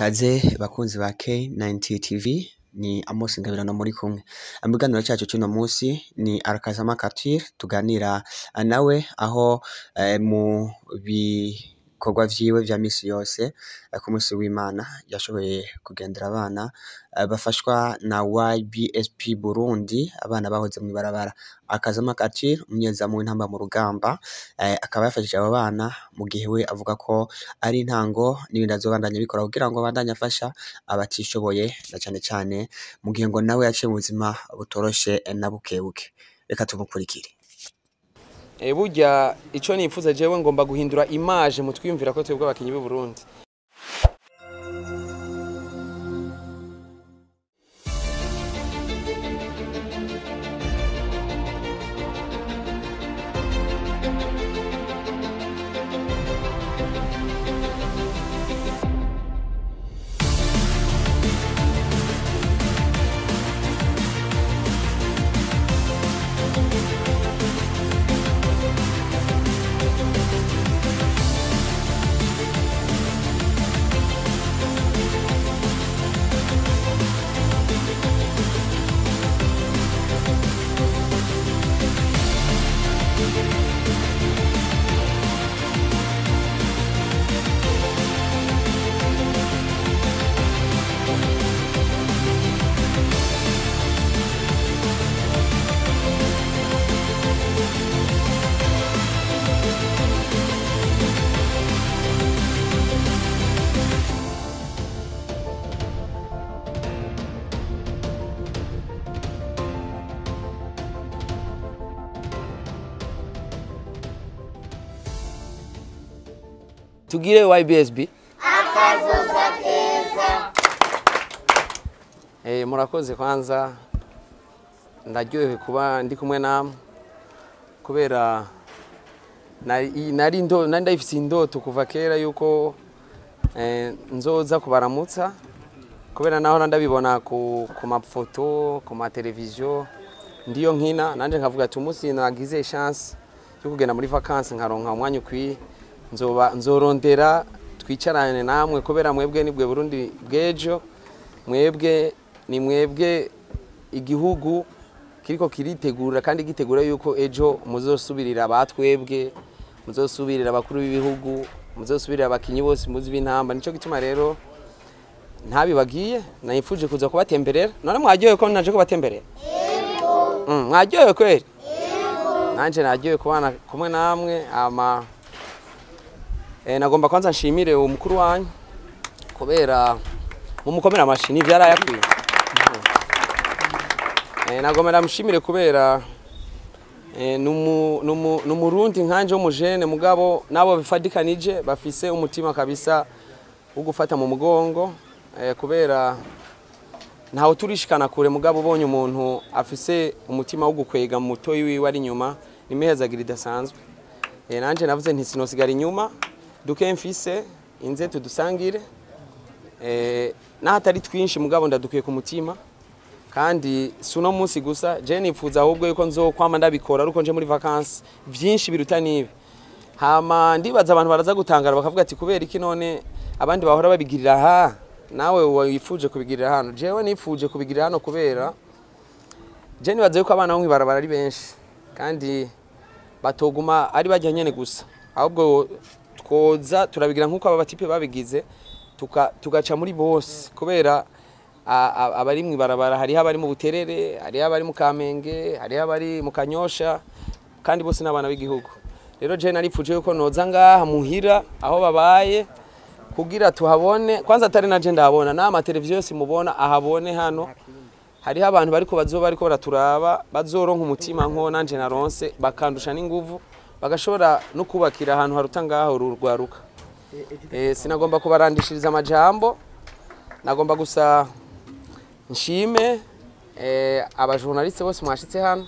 Kaze bakunzi ba K90 TV ni Amos Ngabirano muri kumwe. Amiganiro cyacu cy'uno munsi ni ARAKAZA MAC ARTHUR tuganira nawe aho mu bikorwa vyiwe vya misi yose ku munsi w'Imana yashoboye kugendera abana bafashwa na YBSP Burundi, abana bahoze mwibarabara. ARAKAZA MAC ARTHUR umunyezamu w'intamba mu rugamba akaba yafashije abo bana mu gihe we avuga ko ari intango n'ibindi azobandanya bikora kugira ngo abandanye afasha abatishoboye na cyane cyane mu gihe ngo nawe yaciye mu buzima butoroshe na bukebuke. Reka tumukurikire. Burya ico nifuza jewe ngomba guhindura image mu twiyumvira ko twebwe abakinyi b'u Burundi. Tugire YBSB akazoza keza. Murakoze kwanza, ndaryohewe kuba ndi kumwe namwe kubera nari ndayifise indoto kuva kera yuko nzoza kubaramutsa, kubera naho ndabibona ku mafoto ku ma television ndiyo nkina nanje nkavuga ati umunsi nagize chance yo kugenda muri vacances nkaronka umwanya ukwiye nzorondera twicarane namwe, kubera mwebwe nibwe Burundi bwejo, mwebwe ni mwebwe igihugu kiriko kiritegura kandi gitegura yuko ejo muzosubirira abatwebwe, muzosubirira abakuru b'ibihugu, muzosubirira abakinyi bose muzi b'intamba. Nico gituma rero ntabibagiye nayifuje kuza kubatemberera. None mwajyoye ko naje kubatemberera? Yego. Mwajyoye kweli? Yego. Nanje najyoye kubana kumwe namwe nagomba kwanza nshimire umukuru wanyu kubera mumukomera amashini vyarayakwiye. Nagomba ndamushimire kubera numurundi nkanje w'umujene mugabo nabo bifadikanije bafise umutima kabisa wo gufata mu mugongo, kubera ntaho turishikana kure mugabo ubonye umuntu afise umutima wo gukwega mu mutoyi wiwe ari nyuma nimehezagira idasanzwe. Nanje navuze nti sinosigara inyuma, duke mfise inze tudusangire nahatari twinshi mugabo ndadukiye ku mutima, kandi suno munsi gusa je nifuza ahubwo yuko nzokwama ndabikora aruko nje muri vacances byinshi biruta nibi. Hama ndibaza abantu baraza gutangara bakavuga ati kubera iki none abandi bahora babigirira nawe wifuje kubigirira hano. Jewe nifuje kubigirira hano kubera je nibaza yuko abana bo mwibarabara ari benshi kandi batoguma ari bajyanyene gusa, ahubwo twoza turabigira nkuko aba batipe babigize tugaca muri bose, kubera abari mwibarabara hari abari mu Buterere, hari abari mu Kamenge, hari abari mu Kanyosha, kandi bose n'abana b'igihugu. Rero je narifuje yuko noza ngaha muhira aho babaye kugira tuhabone kwanza, atari naje ndabona na ama televiziyo yose mubona ahabone hano. Hari abantu bariko bariko baraturaba bazoronka umutima nko nanje naronse bakandusha n'inguvu bagashobora no kubakira ahantu haruta ngaho rurwaruka. Sinagomba kubarandishiriza amajambo, nagomba gusa nshime abajournaliste bose mwashitse hano.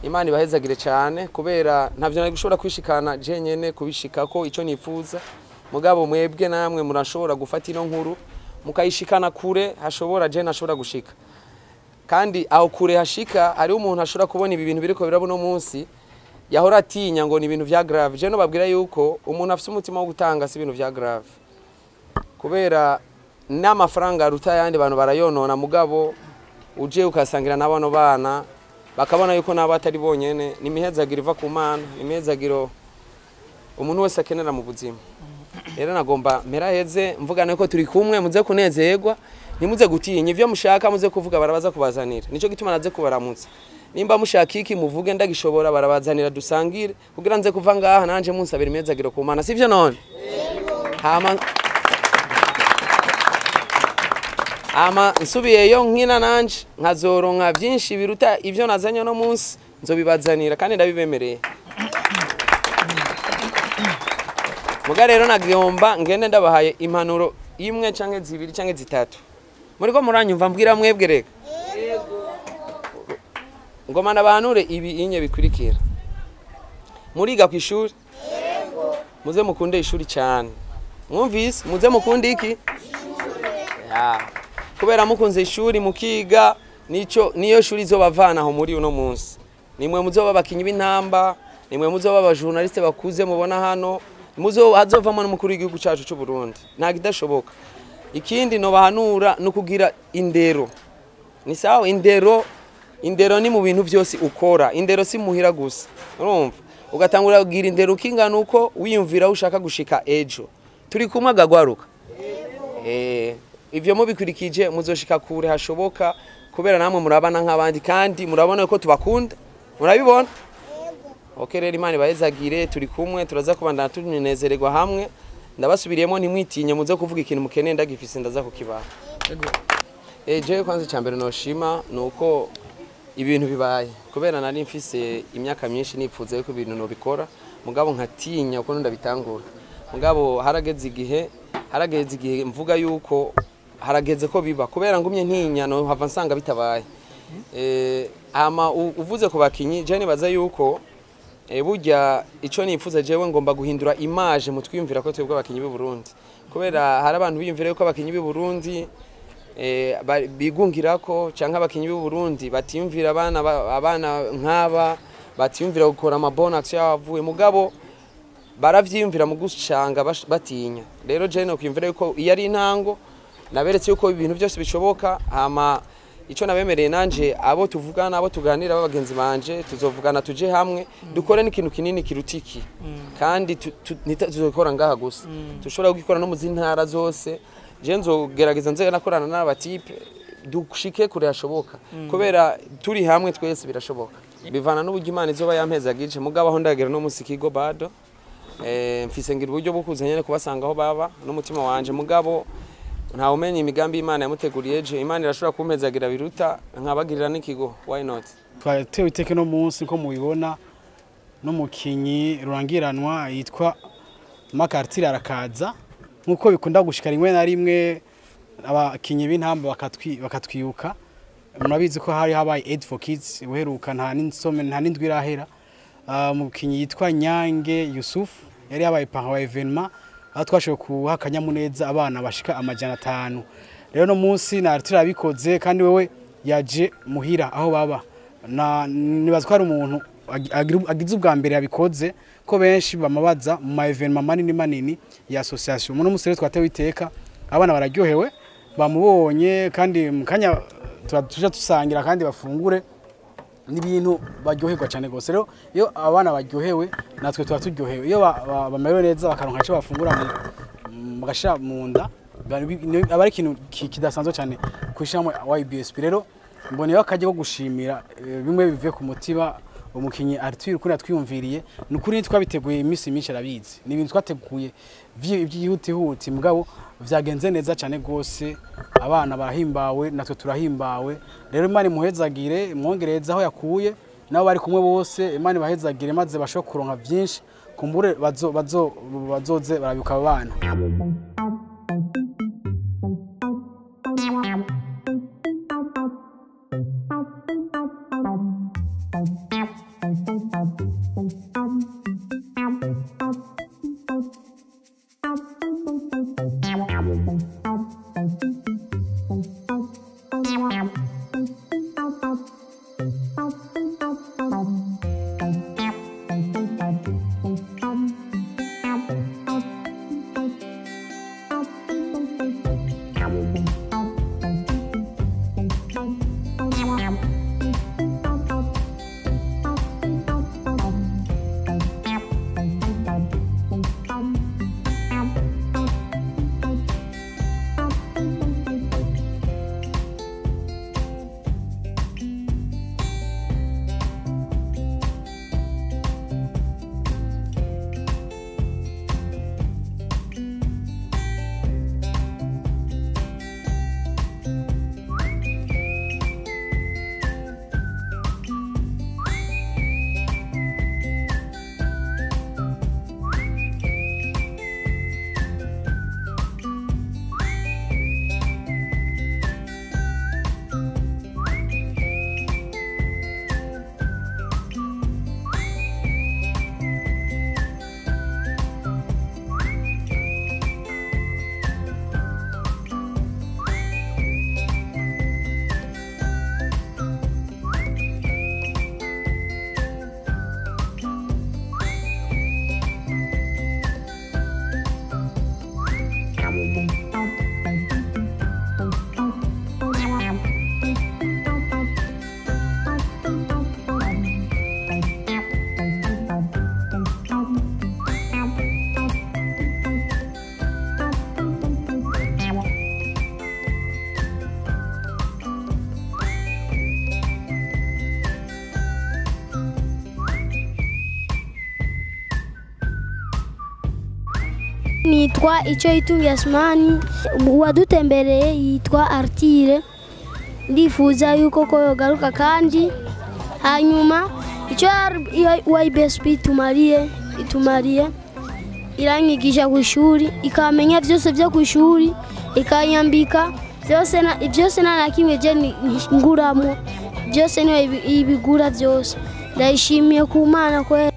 Imana ibahezagire cyane kubera ntavyo nari gushobora kwishikana je nyene kubishika ko ico nifuza, mugabo mwebwe namwe murashobora gufata ino nkuru mukayishikana kure hashobora je nashobora gushika, kandi aho kure hashika ari umuntu ashobora kubona ibi bintu biriko birabo no munsi yahora atinya ngo ni ibintu vya grave. Je no babwira yuko umuntu afite umutima wo gutanga si ibintu vya grave, kubera n'amafaranga aruta yandi bantu barayonona mugabo uje ukasangira n'abano bana bakabona yuko nabo atari bonyene nimihezagiro iva ku Mana imihezagiro umuntu wese akenera mu buzima rero nagomba meraheze mvugana ko turi kumwe muze kunezerwa nimuze gutinya ivyo mushaka muze kuvuga barabaza kubazanira nico gituma naze kubaramutsa nimba mushaka iki muvuge ndagishobora barabazanira dusangire kugira nze kuva ngaha nanje munsabira imihezagiro ku Mana sivyo none ama nsubiyeyo nkina nanje nkazoronka byinshi biruta ivyo nazanye no munsi nzobibazanira kandi ndabibemereye muga rero nagomba ngende ndabahaye impanuro imwe canke zibiri canke zitatu muriko muranyumva mbwira mwebwe reka ngoma nabanure ibi inye bikurikira muriga ku ishuri muze mukunde ishuri cyane mwumvise muze mukunde iki kubera mukunze ishuri mukiga niyo shuri zobavana aho muri uno munsi nimwe muzoba bakinyi b'intamba nimwe muzoba abajournaliste bakuze mubona hano muzo hazovamo n'umukuru w'igihugu cyacu cy'u Burundi nta kidashoboka ikindi no bahanura no kugira indero ni sawa indero ni mu bintu byose ukora indero si muhira gusa urumva ugatangura kugira indero ukingana uko wiyumvira ushaka gushika ejo turi kumwe agagwaruka ivyo mubikurikije muzoshika kure hashoboka kubera namwe murabana nk'abandi kandi murabona ko tubakunda murabibona rero Imana ibahezagire turi kumwe turaza kubandana tunezererwa hamwe ndabasubiriyemo ntimwitinye muze kuvuga ikintu mukeneye ndagifise ndaza kukibaha je kwanza cyambere noshima nuko ibintu bibaye kubera nari mfise imyaka myinshi nipfuza yuko ibintu no bikora mugabo nkatinya uko ndabitangura mugabo harageze igihe mvuga yuko harageze ko biba kubera ngumye ntinya no hava nsanga bitabaye ama uvuze ku bakinyi je nibaza yuko burya ico nifuza jewe ngomba guhindura image mutwiyumvira ko twebwe abakinyi b'u Burundi kubera hari abantu biyumvira yuko abakinyi b'u Burundi bigungirako canke abakinyi b'u Burundi batiyumvira abana nk'aba batiyumvira gukora amabonus yavuye mugabo baravyiyumvira mu gushanga batinya rero je no kwiyumvira yuko iyo ari intango naberetse yuko ibintu byose bishoboka hama ico nabemereye nanje abo tuvugana abo tuganira abagenzi banje tuzovugana tuje hamwe dukore n'ikintu kinini kirutiki kandi tuzokora ngaha gusa tushobora gukora no mu zintara zose je nzogerageza nze nakorana n'abatipe dushike kure hashoboka kubera turi hamwe twese birashoboka bivana n'uburyo Imana izoba yampezagije mugabo aho ndagera no musi kigo bado mfise ngira uburyo bwo kuzanye kubasanga aho baba n'umutima wanje mugabo nta umenye imigambi Imana yamuteguriye je Imana irashobora kumpezagira biruta nkabagirira n'ikigo why not twatewe iteke no munsi ko mubibona no mukinyi rurangiranwa yitwa MarcArthur arakaza nkuko bikunda gushika rimwe na rimwe abakinyi b'intamba bakatwiyuka murabizi ko hari habaye Aid for Kids uheruka nta n'indwi irahera mukinyi yitwa Nyange Yusuf yari yabaye par evenement aho twashoboye kuha akanyamuneza abana bashika 500 rero no munsi na Arthur abikoze kandi wewe yaje muhira aho baba nibaza ko ari umuntu agize ubwa mbere yabikoze ko benshi bamabaza mu ma evenement manini ya association muno musere twatewe iteka abana bararyohewe bamubonye kandi mukanya tuje tusangira kandi bafungure n'ibintu baryoherwa cyane gose rero iyo abana baryohewe natwe tuba turyohewe iyo bamerewe neza bakaronka cyo bafungura bagashira mu nda aba ari ikintu kidasanzwe cyane kwishamo YBSP rero mbone akaje ko gushimira bimwe bive ku mutima umukinyi Arthur kuri twiyumviriye nukuri twabiteguye imisi myinshi arabizi ni ibintu twateguye byihutihuti mugabo vyagenze neza cyane gose abana barahimbawe natwe turahimbawe rero Imana imuhezagire mwongereza aho yakuye nabo bari kumwe bose Imana ibahezagire maze basho kuronka byinshi kumbure bazoze barabyuka abana Nitwa icyo itunga Asmani, uwadutembereye yitwa Arthur. Ndifuza yuko ko yogaruka kandi hanyuma icyo YBSP itumariye iranyigisha ku ishuri, ikamenya byose byo ku ishuri, ikanyambika byose nta kimwe je nguramo, byose niyo ibigura byose. Ndayishimiye ku Mana kweli.